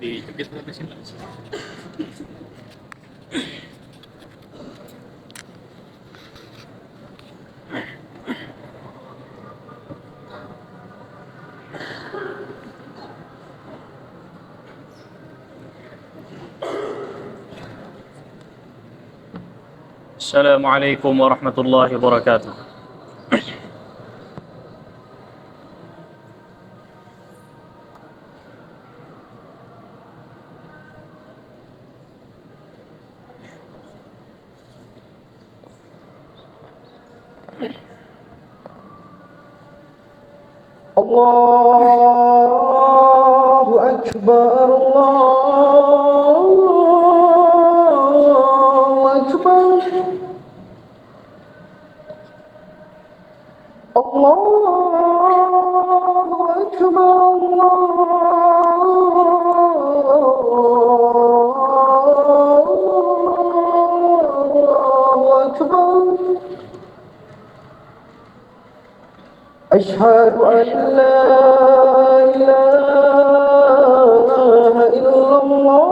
Dijepit sampai sini. Assalamualaikum warahmatullahi wabarakatuh. Allahu Akbar, Allahu Akbar, Allahu Akbar, Allahu Akbar. أشهد أن لا إله إلا الله.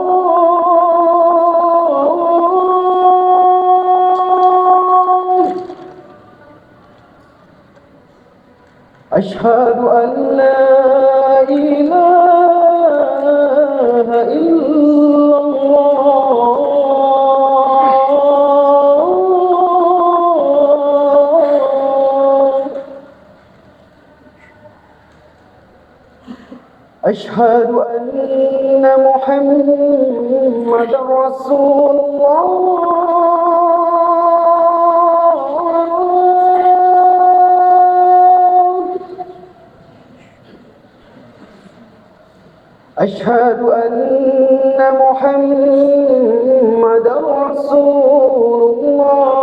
أشهد أن لا إله إلا الله. أشهد أن محمدا رسول الله. أشهد أن محمدا رسول الله.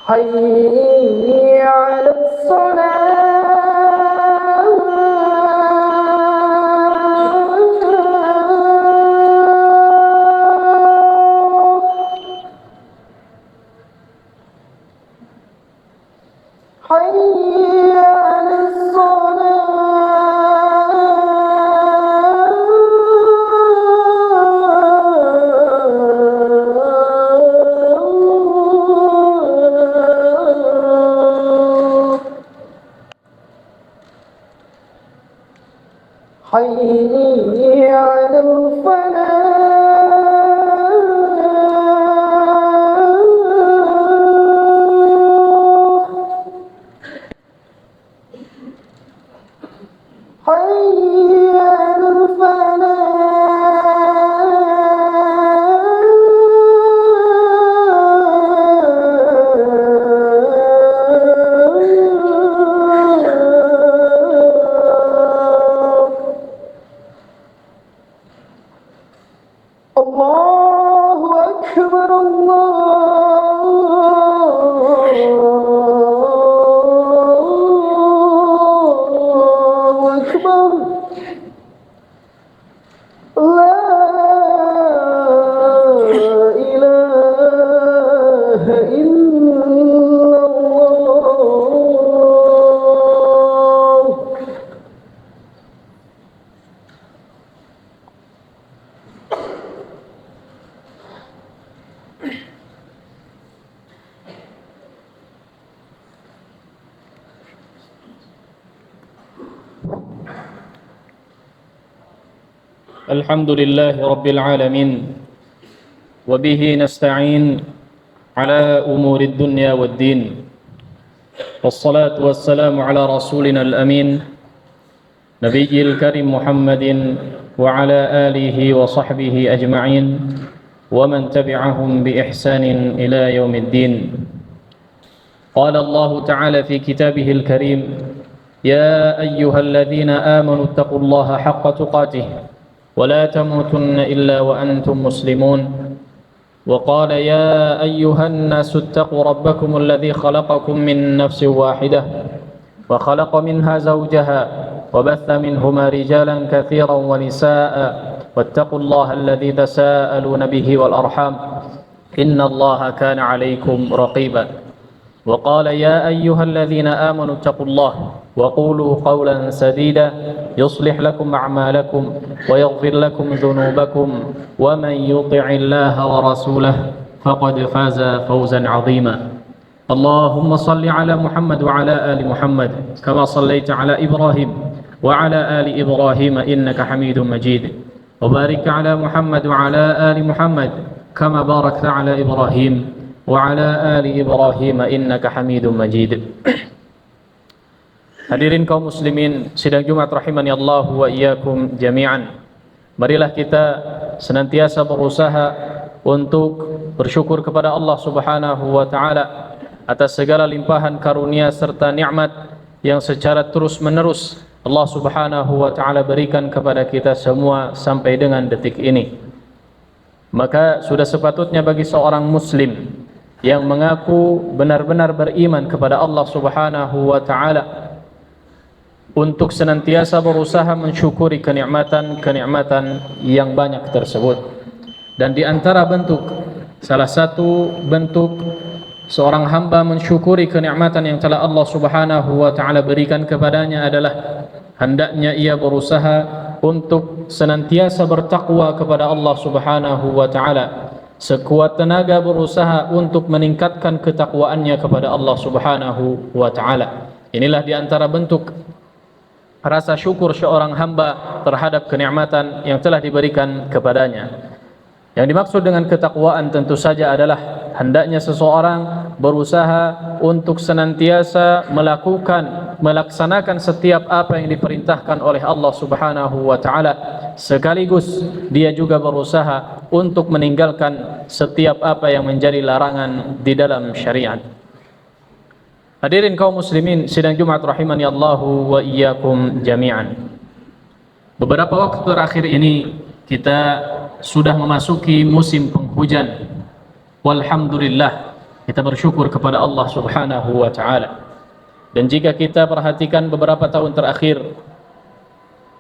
حي على الصلاة. حي على حي على الفلاح. حي على الله أكبر، الله أكبر. لا إله إلا الله. الحمد لله رب العالمين وبه نستعين على أمور الدنيا والدين والصلاة والسلام على رسولنا الأمين نبي الكريم محمد وعلى آله وصحبه أجمعين ومن تبعهم بإحسان إلى يوم الدين. قال الله تعالى في كتابه الكريم: يا أيها الذين آمنوا اتقوا الله حق تقاته ولا تموتن إلا وأنتم مسلمون. وقال: يا أيها الناس اتقوا ربكم الذي خلقكم من نفس واحدة وخلق منها زوجها وبث منهما رجالا كثيرا ونساء واتقوا الله الذي تساءلون به والأرحام إن الله كان عليكم رقيبا. وقال: يا أيها الذين آمنوا اتقوا الله وقولوا قولا سديدا يصلح لكم أعمالكم ويغفر لكم ذنوبكم ومن يطع الله ورسوله فقد فاز فوزا عظيما. اللهم صل على محمد وعلى آل محمد كما صليت على إبراهيم وعلى آل إبراهيم إنك حميد مجيد. وبارك على محمد وعلى آل محمد كما باركت على إبراهيم وعلى آل إبراهيم إنك حميد مجيد. Hadirin kaum muslimin sidang Jumat rahimani Allah wa iyyakum jami'an. Marilah kita senantiasa berusaha untuk bersyukur kepada Allah Subhanahu wa taala atas segala limpahan karunia serta nikmat yang secara terus-menerus Allah Subhanahu wa taala berikan kepada kita semua sampai dengan detik ini. Maka sudah sepatutnya bagi seorang muslim yang mengaku benar-benar beriman kepada Allah Subhanahu wa taala untuk senantiasa berusaha mensyukuri kenikmatan-kenikmatan yang banyak tersebut. Dan di antara salah satu bentuk seorang hamba mensyukuri kenikmatan yang telah Allah Subhanahu wa taala berikan kepadanya adalah hendaknya ia berusaha untuk senantiasa bertakwa kepada Allah Subhanahu wa taala. Sekuat tenaga berusaha untuk meningkatkan ketakwaannya kepada Allah Subhanahu wa taala. Inilah di antara bentuk rasa syukur seorang hamba terhadap kenikmatan yang telah diberikan kepadanya. Yang dimaksud dengan ketakwaan tentu saja adalah hendaknya seseorang berusaha untuk senantiasa melaksanakan setiap apa yang diperintahkan oleh Allah Subhanahu wa taala, sekaligus dia juga berusaha untuk meninggalkan setiap apa yang menjadi larangan di dalam syariat. Hadirin kaum muslimin sidang Jumat rahimani Allahu wa iyyakum jami'an. Beberapa waktu terakhir ini kita sudah memasuki musim penghujan. Walhamdulillah, kita bersyukur kepada Allah Subhanahu wa taala. Dan jika kita perhatikan beberapa tahun terakhir,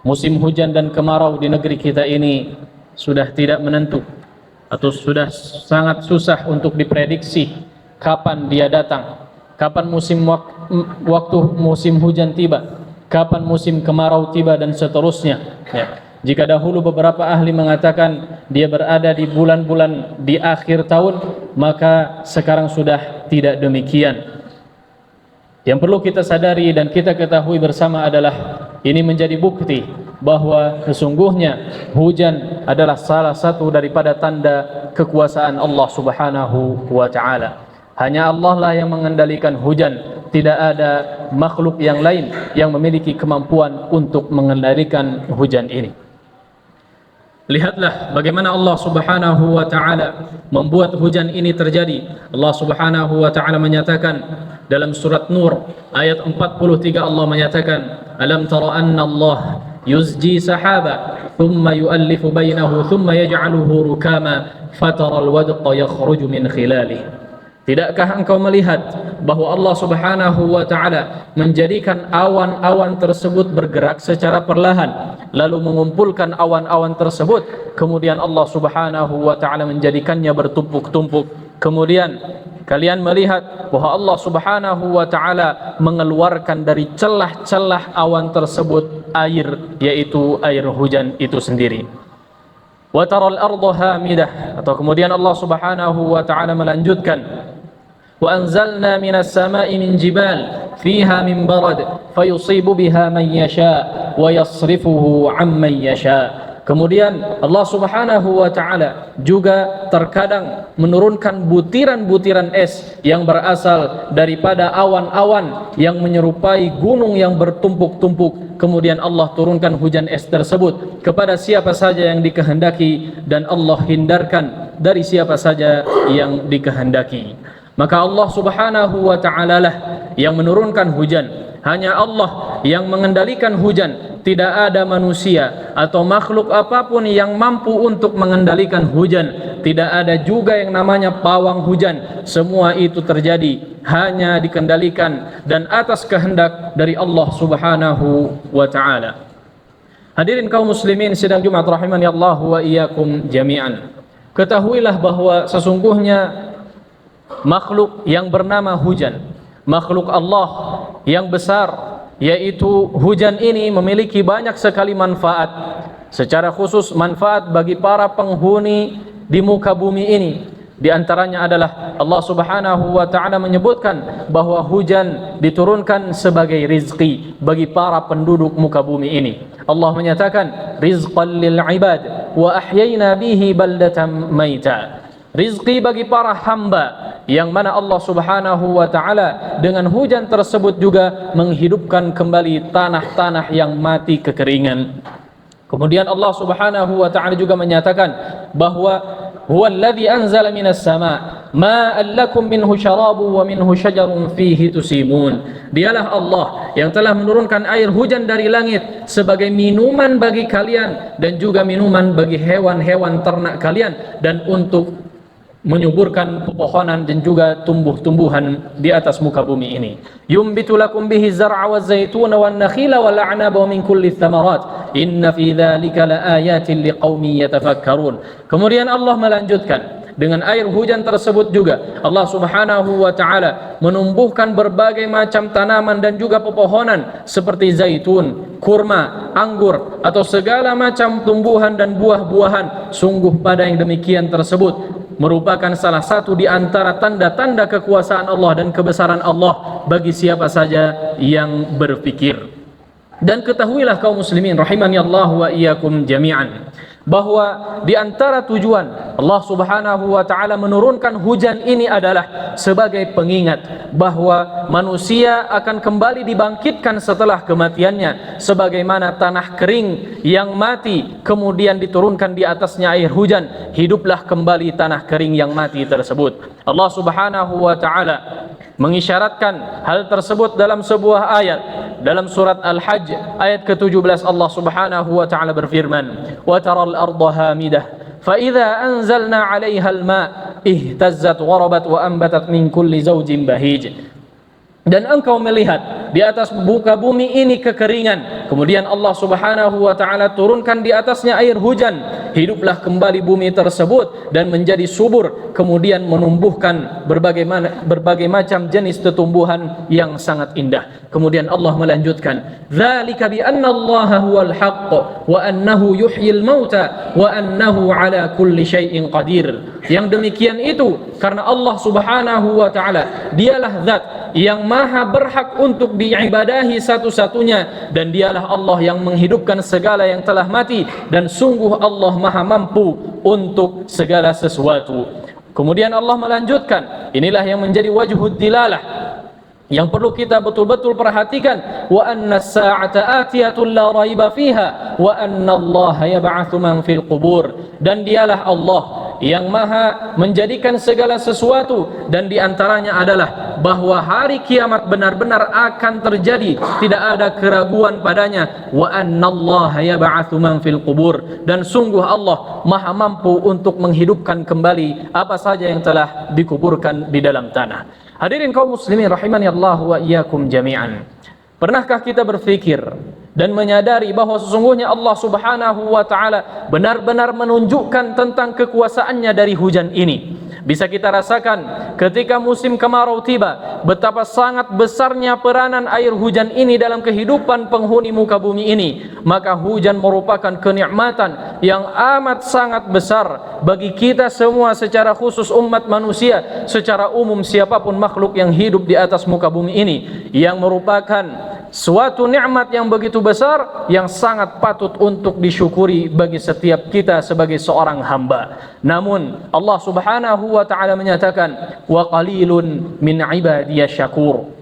musim hujan dan kemarau di negeri kita ini sudah tidak menentu atau sudah sangat susah untuk diprediksi kapan dia datang. Kapan waktu musim hujan tiba, kapan musim kemarau tiba dan seterusnya. Ya. Jika dahulu beberapa ahli mengatakan dia berada di bulan-bulan di akhir tahun, maka sekarang sudah tidak demikian. Yang perlu kita sadari dan kita ketahui bersama adalah ini menjadi bukti bahwa sesungguhnya hujan adalah salah satu daripada tanda kekuasaan Allah Subhanahu wa taala. Hanya Allah lah yang mengendalikan hujan. Tidak ada makhluk yang lain yang memiliki kemampuan untuk mengendalikan hujan ini. Lihatlah bagaimana Allah Subhanahu wa taala membuat hujan ini terjadi. Allah Subhanahu wa taala menyatakan dalam surat Nur ayat 43, Allah menyatakan, "Alam tara anna Allah yuzji sahaba thumma yu'allifu bainahu thumma yaj'aluhu rukama fatara al-wadqa yakhruju min khilalihi." Tidakkah engkau melihat bahwa Allah Subhanahu wa taala menjadikan awan-awan tersebut bergerak secara perlahan, lalu mengumpulkan awan-awan tersebut, kemudian Allah Subhanahu wa taala menjadikannya bertumpuk-tumpuk. Kemudian kalian melihat bahwa Allah Subhanahu wa taala mengeluarkan dari celah-celah awan tersebut air, yaitu air hujan itu sendiri. Wa taral arda hamidah, atau kemudian Allah Subhanahu wa taala melanjutkan, wa anzalna minas sama'i min jibal fiha min barad fayusibu biha man yasha wa yasrifuhu amman yasha. Kemudian Allah Subhanahu wa taala juga terkadang menurunkan butiran-butiran es yang berasal daripada awan-awan yang menyerupai gunung yang bertumpuk-tumpuk. Kemudian Allah turunkan hujan es tersebut kepada siapa saja yang dikehendaki, dan Allah hindarkan dari siapa saja yang dikehendaki. Maka Allah Subhanahu wa taala lah yang menurunkan hujan. Hanya Allah yang mengendalikan hujan. Tidak ada manusia atau makhluk apapun yang mampu untuk mengendalikan hujan. Tidak ada juga yang namanya pawang hujan. Semua itu terjadi hanya dikendalikan dan atas kehendak dari Allah Subhanahu wa taala. Hadirin kaum muslimin sidang Jumat rahimani Allah wa iyyakum jami'an. Ketahuilah bahwa sesungguhnya makhluk yang bernama hujan, makhluk Allah yang besar, yaitu hujan ini memiliki banyak sekali manfaat. Secara khusus manfaat bagi para penghuni di muka bumi ini. Di antaranya adalah Allah Subhanahu wa taala menyebutkan bahwa hujan diturunkan sebagai rizki bagi para penduduk muka bumi ini. Allah menyatakan rizqan lil ibad wa ahyayna bihi baldatan maita. Rizki bagi para hamba, yang mana Allah Subhanahu wa taala dengan hujan tersebut juga menghidupkan kembali tanah-tanah yang mati kekeringan. Kemudian Allah Subhanahu wa taala juga menyatakan bahwa huwallazi anzala minas sama' ma'an lakum minhu syarabun wa minhu syajarun fihi tusimun. Dialah Allah yang telah menurunkan air hujan dari langit sebagai minuman bagi kalian dan juga minuman bagi hewan-hewan ternak kalian, dan untuk menyuburkan pepohonan dan juga tumbuh-tumbuhan di atas muka bumi ini. Yumbitu lakum bihi zar'a waz zaituna wan nakhila wal a'naba min kulli thamarat inna fi dzalika laayatin liqaumin yatafakkarun. Kemudian Allah melanjutkan dengan air hujan tersebut juga Allah Subhanahu wa taala menumbuhkan berbagai macam tanaman dan juga pepohonan seperti zaitun, kurma, anggur atau segala macam tumbuhan dan buah-buahan. Sungguh pada yang demikian tersebut merupakan salah satu di antara tanda-tanda kekuasaan Allah dan kebesaran Allah bagi siapa saja yang berfikir. Dan ketahuilah kaum muslimin rahimani Allah wa iyyakum jami'an, bahwa di antara tujuan Allah Subhanahu wa taala menurunkan hujan ini adalah sebagai pengingat bahwa manusia akan kembali dibangkitkan setelah kematiannya, sebagaimana tanah kering yang mati kemudian diturunkan di atasnya air hujan, hiduplah kembali tanah kering yang mati tersebut. Allah Subhanahu wa taala mengisyaratkan hal tersebut dalam sebuah ayat dalam surat Al-Hajj ayat ke-17. Allah Subhanahu wa taala berfirman, "Wa taral arda hamidah fa idza anzalna 'alaiha al-ma' ihtazzat wa rabat wa anbatat min kulli zawjin bahij." Dan engkau melihat di atas muka bumi ini kekeringan, kemudian Allah Subhanahu wa taala turunkan di atasnya air hujan, hiduplah kembali bumi tersebut dan menjadi subur, kemudian menumbuhkan berbagai macam jenis tumbuhan yang sangat indah. Kemudian Allah melanjutkan, "Dzalika bi anna Allaha huwal haqq wa annahu yuhyil mauta wa annahu ala kulli syai'in qadir." Yang demikian itu karena Allah Subhanahu wa taala dialah zat yang maha berhak untuk diibadahi satu-satunya, dan dialah Allah yang menghidupkan segala yang telah mati, dan sungguh Allah maha mampu untuk segala sesuatu. Kemudian Allah melanjutkan, inilah yang menjadi wajhud dilalah yang perlu kita betul-betul perhatikan, wa anna as-sa'ata atiyatun la raiba fiha wa anna Allah yab'atsu man fil qubur. Dan dialah Allah yang maha menjadikan segala sesuatu, dan diantaranya adalah bahwa hari kiamat benar-benar akan terjadi, tidak ada keraguan padanya. Wa annallaha yab'atsu man fil qubur, dan sungguh Allah maha mampu untuk menghidupkan kembali apa saja yang telah dikuburkan di dalam tanah. Hadirin kaum muslimin rahimani Allah wa iyyakum jami'an. Pernahkah kita berfikir dan menyadari bahwa sesungguhnya Allah Subhanahu wa taala benar-benar menunjukkan tentang kekuasaannya dari hujan ini? Bisa kita rasakan ketika musim kemarau tiba, betapa sangat besarnya peranan air hujan ini dalam kehidupan penghuni muka bumi ini. Maka hujan merupakan kenikmatan yang amat sangat besar bagi kita semua, secara khusus umat manusia, secara umum siapapun makhluk yang hidup di atas muka bumi ini, yang merupakan suatu nikmat yang begitu besar yang sangat patut untuk disyukuri bagi setiap kita sebagai seorang hamba. Namun Allah Subhanahu wa taala menyatakan, wa qalilun min ibadiyasy syakur.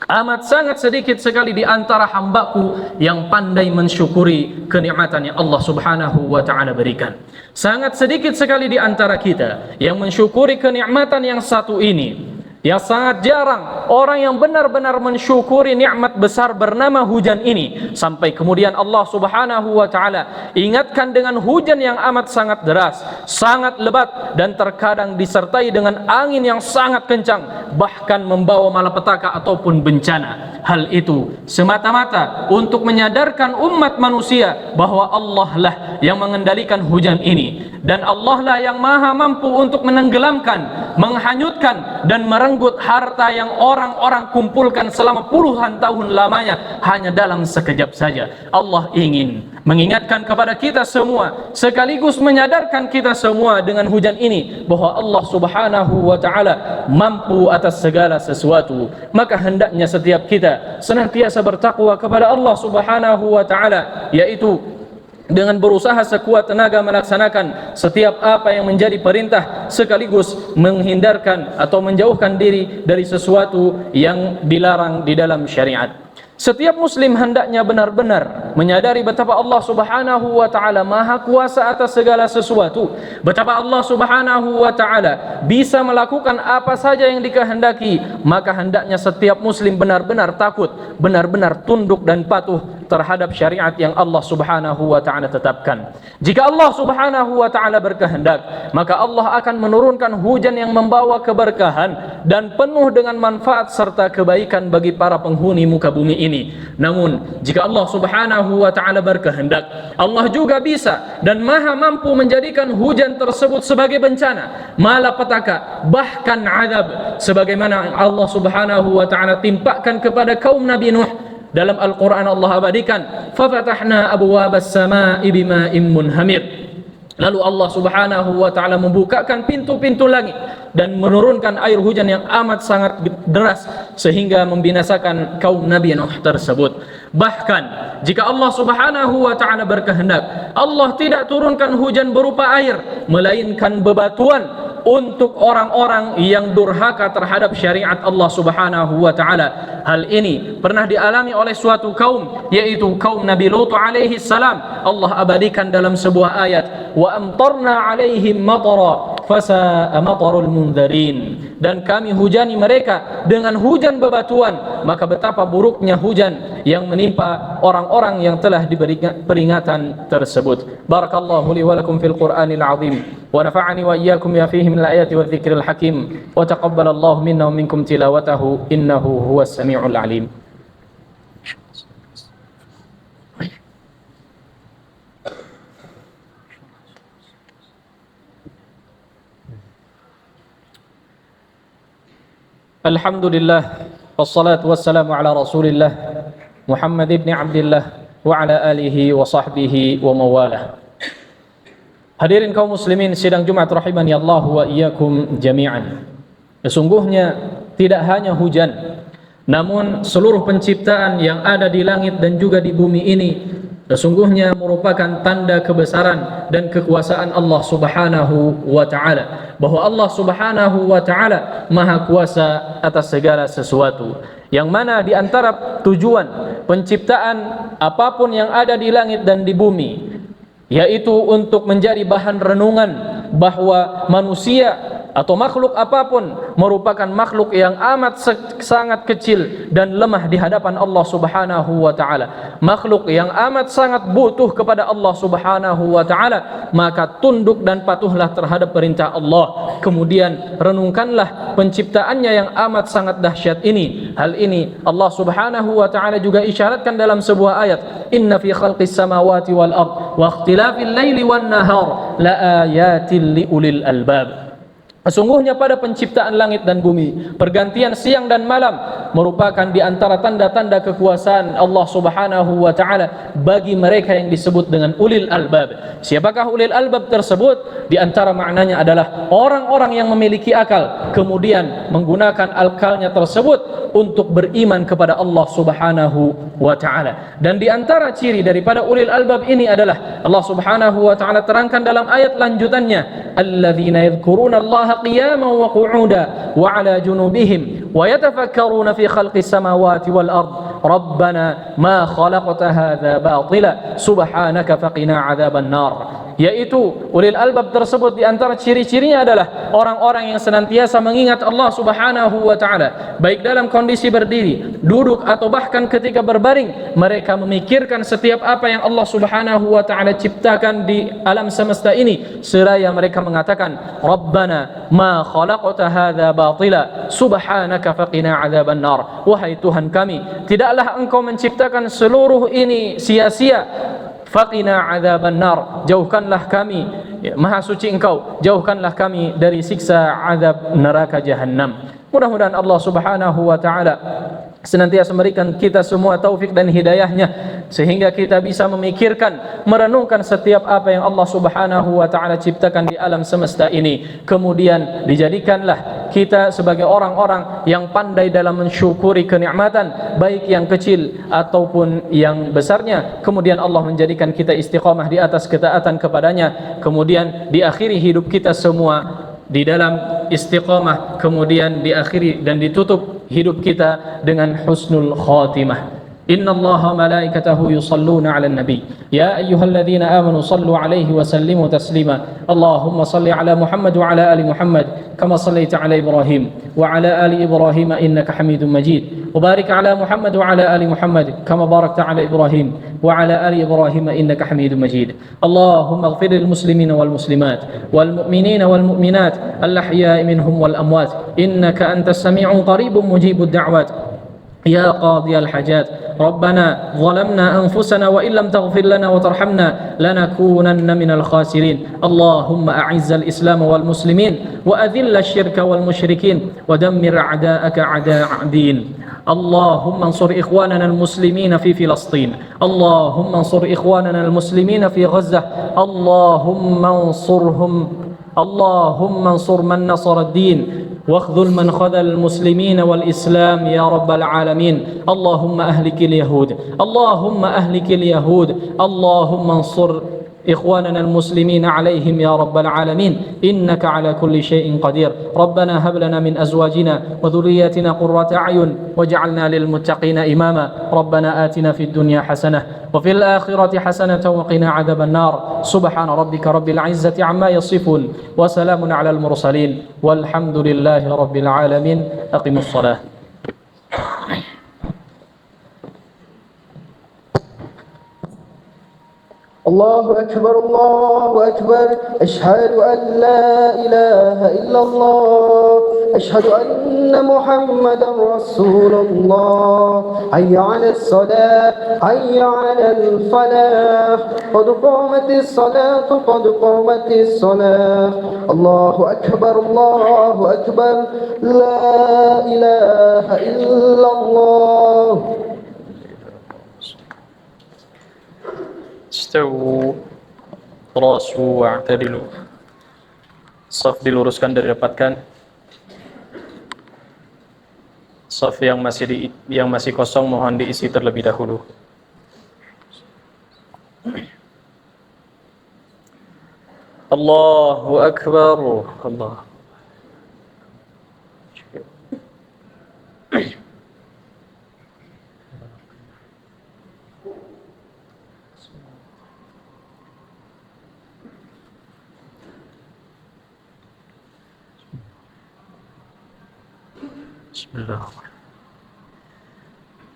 Amat sangat sedikit sekali di antara hambaku yang pandai mensyukuri kenikmatan yang Allah Subhanahu wa taala berikan. Sangat sedikit sekali di antara kita yang mensyukuri kenikmatan yang satu ini. Yang sangat jarang orang yang benar-benar mensyukuri nikmat besar bernama hujan ini, sampai kemudian Allah Subhanahu wa taala ingatkan dengan hujan yang amat sangat deras, sangat lebat, dan terkadang disertai dengan angin yang sangat kencang, bahkan membawa malapetaka ataupun bencana. Hal itu semata-mata untuk menyadarkan umat manusia bahwa Allah lah yang mengendalikan hujan ini, dan Allah lah yang maha mampu untuk menenggelamkan, menghanyutkan, dan merenggut harta yang orang-orang kumpulkan selama puluhan tahun lamanya hanya dalam sekejap saja. Allah ingin mengingatkan kepada kita semua, sekaligus menyadarkan kita semua dengan hujan ini bahwa Allah Subhanahu wa taala mampu atas segala sesuatu. Maka hendaknya setiap kita senantiasa bertakwa kepada Allah Subhanahu wa taala, yaitu dengan berusaha sekuat tenaga melaksanakan setiap apa yang menjadi perintah, sekaligus menghindarkan atau menjauhkan diri dari sesuatu yang dilarang di dalam syariat. Setiap muslim hendaknya benar-benar menyadari betapa Allah Subhanahu wa taala maha kuasa atas segala sesuatu, betapa Allah Subhanahu wa taala bisa melakukan apa saja yang dikehendaki. Maka hendaknya setiap muslim benar-benar takut, benar-benar tunduk dan patuh terhadap syariat yang Allah Subhanahu wa taala tetapkan. Jika Allah Subhanahu wa taala berkehendak, maka Allah akan menurunkan hujan yang membawa keberkahan dan penuh dengan manfaat serta kebaikan bagi para penghuni muka bumi ini. Namun jika Allah Subhanahu wa taala berkehendak, Allah juga bisa dan maha mampu menjadikan hujan tersebut sebagai bencana, malapetaka, bahkan azab, sebagaimana Allah Subhanahu wa taala timpakan kepada kaum Nabi Nuh. Dalam Al-Quran Allah abadikan, fafatahna abwabas samaa'i bima'in munhamir. Lalu Allah Subhanahu wa taala membukakan pintu-pintu langit dan menurunkan air hujan yang amat sangat deras sehingga membinasakan kaum Nabi Nuh tersebut. Bahkan jika Allah Subhanahu wa taala berkehendak, Allah tidak turunkan hujan berupa air, melainkan bebatuan untuk orang-orang yang durhaka terhadap syariat Allah Subhanahu wa taala. Hal ini pernah dialami oleh suatu kaum, yaitu kaum Nabi Lut alaihi salam. Allah abadikan dalam sebuah ayat, wa amtarna alaihim matara fasa'a matarul mundzirin, dan kami hujani mereka dengan hujan bebatuan, maka betapa buruknya hujan yang menimpa orang-orang yang telah diberi peringatan tersebut. Barakallahu li wa lakum fil Qur'anil azim, wa nafa'ani wa iyyakum ya fihi min al-ayati wa dzikril hakim, wa taqabbalallahu minna wa minkum tilawatahu innahu huwas samiul alim. Alhamdulillah, wassalatu wassalamu ala rasulillah Muhammad ibn Abdillah wa ala alihi wa sahbihi wa mawalah. Hadirin kaum muslimin sidang Jumat rahimani Allah wa iyyakum jami'an. Sesungguhnya tidak hanya hujan, namun seluruh penciptaan yang ada di langit dan juga di bumi ini sesungguhnya merupakan tanda kebesaran dan kekuasaan Allah Subhanahu wa taala, bahwa Allah Subhanahu wa taala maha kuasa atas segala sesuatu, yang mana di antara tujuan penciptaan apapun yang ada di langit dan di bumi yaitu untuk menjadi bahan renungan bahwa manusia atau makhluk apapun merupakan makhluk yang amat sangat kecil dan lemah di hadapan Allah Subhanahu wa taala, makhluk yang amat sangat butuh kepada Allah Subhanahu wa taala. Maka tunduk dan patuhlah terhadap perintah Allah, kemudian renungkanlah penciptaannya yang amat sangat dahsyat ini. Hal ini Allah Subhanahu wa taala juga isyaratkan dalam sebuah ayat, inna fi khalqis samawati wal ard wa ikhtilafil laili wan nahar la ayatin liulil albab. Sesungguhnya pada penciptaan langit dan bumi, pergantian siang dan malam merupakan di antara tanda-tanda kekuasaan Allah Subhanahu wa taala bagi mereka yang disebut dengan ulil albab. Siapakah ulil albab tersebut? Di antara maknanya adalah orang-orang yang memiliki akal kemudian menggunakan akalnya tersebut untuk beriman kepada Allah Subhanahu wa taala. Dan di antara ciri daripada ulil albab ini adalah Allah Subhanahu wa taala terangkan dalam ayat lanjutannya, alladzina yadhkuruna Allah qiyaman wa qu'udan wa 'ala junubihim wa yatafakkaruna fi khalqis samawati wal ard rabbana ma khalaqta hadza batila subhanaka faqina 'adzaban nar. Yaitu ulil albab tersebut di antara ciri-cirinya adalah orang-orang yang senantiasa mengingat Allah Subhanahu wa taala baik dalam kondisi berdiri, duduk atau bahkan ketika berbaring. Mereka memikirkan setiap apa yang Allah Subhanahu wa taala ciptakan di alam semesta ini seraya mereka mengatakan Rabbana ma khalaqta hadza batila subhanaka faqina 'adzaban nar. Wahai Tuhan kami, tidaklah Engkau menciptakan seluruh ini sia-sia. Faqina 'adzaban nar, jauhkanlah kami, ya, maha suci Engkau, jauhkanlah kami dari siksa azab neraka jahanam. Mudah-mudahan Allah Subhanahu wa taala senantiasa memberikan kita semua taufik dan hidayahnya sehingga kita bisa memikirkan, merenungkan setiap apa yang Allah Subhanahu wa taala ciptakan di alam semesta ini. Kemudian dijadikanlah kita sebagai orang-orang yang pandai dalam mensyukuri kenikmatan baik yang kecil ataupun yang besarnya. Kemudian Allah menjadikan kita istiqamah di atas ketaatan kepadanya. Kemudian diakhiri hidup kita semua di dalam istiqamah, kemudian diakhiri dan ditutup hidup kita dengan husnul khatimah. Inna Allaha malaikatahu yusalluna 'alan nabi ya ayyuhalladzina amanu sallu 'alaihi wa sallimu taslima. Allahumma salli 'ala Muhammad wa 'ala ali Muhammad kama sallaita 'ala Ibrahim wa 'ala ali Ibrahim innaka Hamidum Majid. Wa barik 'ala Muhammad wa 'ala ali Muhammad kama barakta 'ala Ibrahim wa 'ala ali Ibrahim innaka Hamidum Majid. Allahumma ighfir lil muslimina wal muslimat wal mu'minina wal mu'minat al ahya'i minhum wal amwat innaka antas sami'un qaribun mujibud da'wat يا قاضي الحاجات ربنا ظلمنا أنفسنا وإن لم تغفر لنا وترحمنا لنكونن من الخاسرين. اللهم أعز الإسلام والمسلمين وأذل الشرك والمشركين ودمر أعداءك أعداء الدين. اللهم انصر إخواننا المسلمين في فلسطين. اللهم انصر إخواننا المسلمين في غزة. اللهم انصرهم. اللهم انصر من نصر الدين واخذل من خذل المسلمين والإسلام يا رب العالمين. اللهم أهلك اليهود. اللهم أهلك اليهود. اللهم انصر إخواننا المسلمين عليهم يا رب العالمين إنك على كل شيء قدير. ربنا هب لنا من أزواجنا وذرياتنا قرة أعين واجعلنا للمتقين إماما. ربنا آتنا في الدنيا حسنة وفي الآخرة حسنة وقنا عذاب النار. سبحان ربك رب العزة عما يصفون وسلام على المرسلين والحمد لله رب العالمين. أقم الصلاة. الله أكبر الله أكبر أشهد أن لا إله إلا الله أشهد أن محمدا رسول الله حي على الصلاة حي على الفلاح قد قامت الصلاة قد قامت الصلاة. الله أكبر الله أكبر لا إله إلا الله. Istawu rasu wa'tadilu. Saf diluruskan dan dirapatkan. Saf yang masih kosong mohon diisi terlebih dahulu. Allahu akbar. Allah.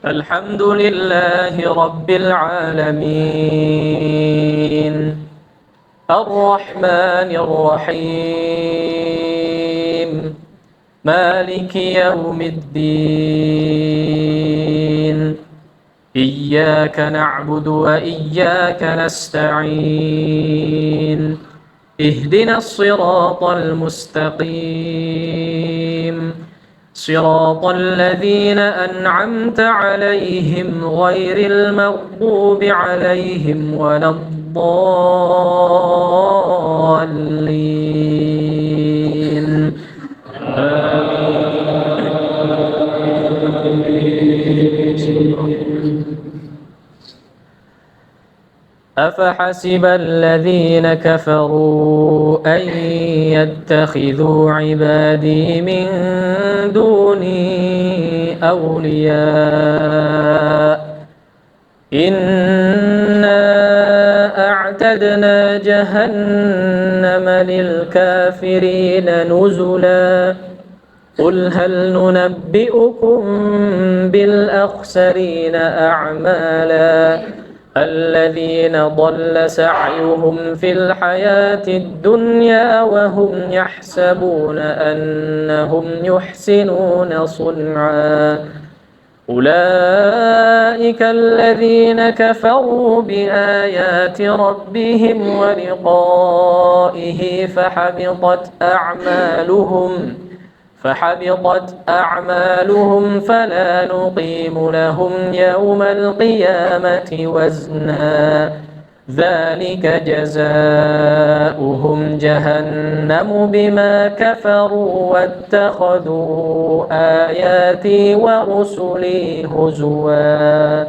الحمد لله رب العالمين الرحمن الرحيم مالك يوم الدين إياك نعبد وإياك نستعين اهدنا الصراط المستقيم صراط الذين أنعمت عليهم غير المغضوب عليهم ولا الضالين أفحسب الذين كفروا أن يتخذوا عبادي من دوني أولياء إنا أعتدنا جهنم للكافرين نزلا قل هل ننبئكم بالأخسرين أعمالا الذين ضل سعيهم في الحياة الدنيا وهم يحسبون أنهم يحسنون صنعا أولئك الذين كفروا بآيات ربهم ولقائه فحبطت أعمالهم فلا نقيم لهم يوم القيامة وزنا ذلك جزاؤهم جهنم بما كفروا واتخذوا آياتي ورسلي هزوا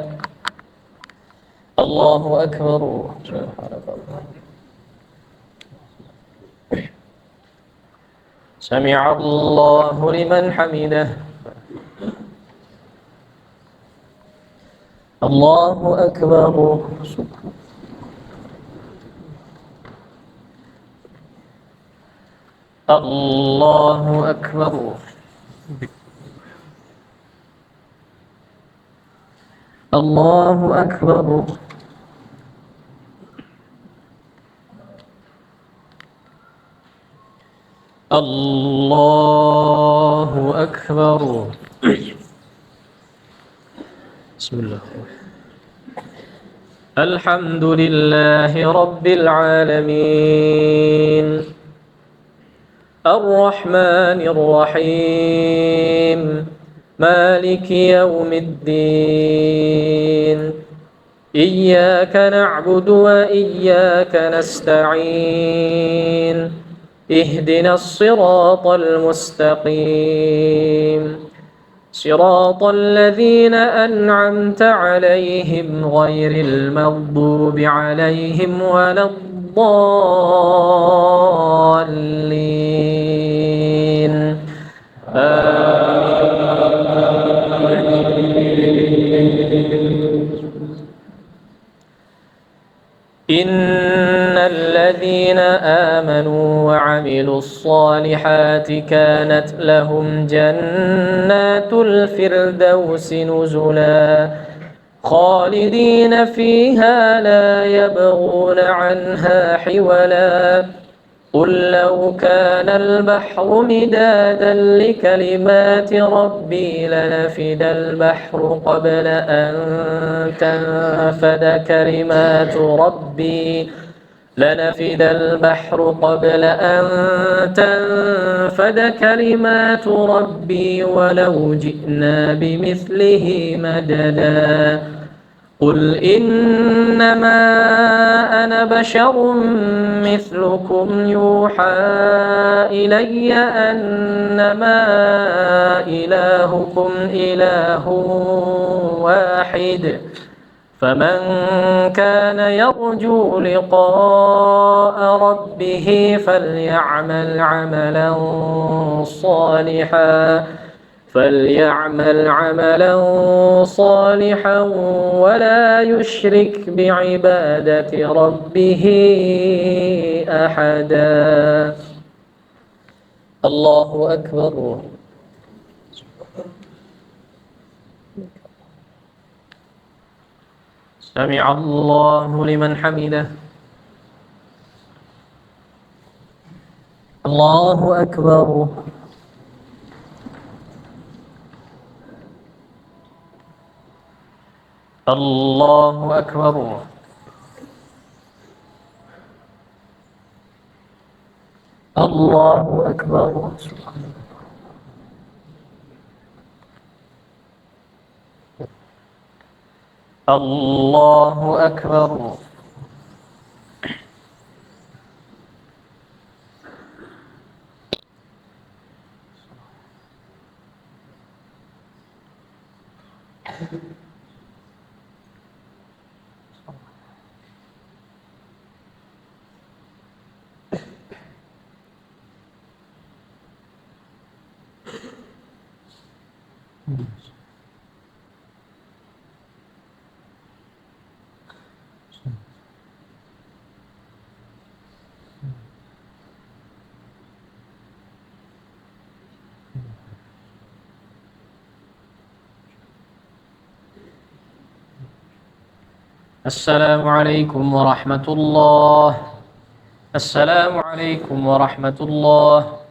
الله أكبر سمع الله لمن حمده الله أكبر الله أكبر الله أكبر الله أكبر بسم الله الحمد لله رب العالمين الرحمن الرحيم مالك يوم الدين إياك نعبد وإياك نستعين اهدنا الصراط المستقيم صراط الذين أنعمت عليهم غير المغضوب عليهم ولا الضالين إن الذين آمنوا وعملوا الصالحات كانت لهم جنات الفردوس نزلا خالدين فيها لا يبغون عنها حولا قل لو كان البحر مدادا لكلمات ربي لنفد البحر قبل أن تنفد كلمات ربي ولو جئنا بمثله مددا قل إنما أنا بشر مثلكم يوحى إلي أنما إلهكم إله واحد فمن كان يرجو لقاء ربه فليعمل عملا صالحا ولا يشرك بعبادة ربه أحدا الله أكبر سمع الله لمن حمده الله أكبر الله أكبر الله أكبر. الله أكبر. السلام عليكم ورحمة الله. السلام عليكم ورحمة الله.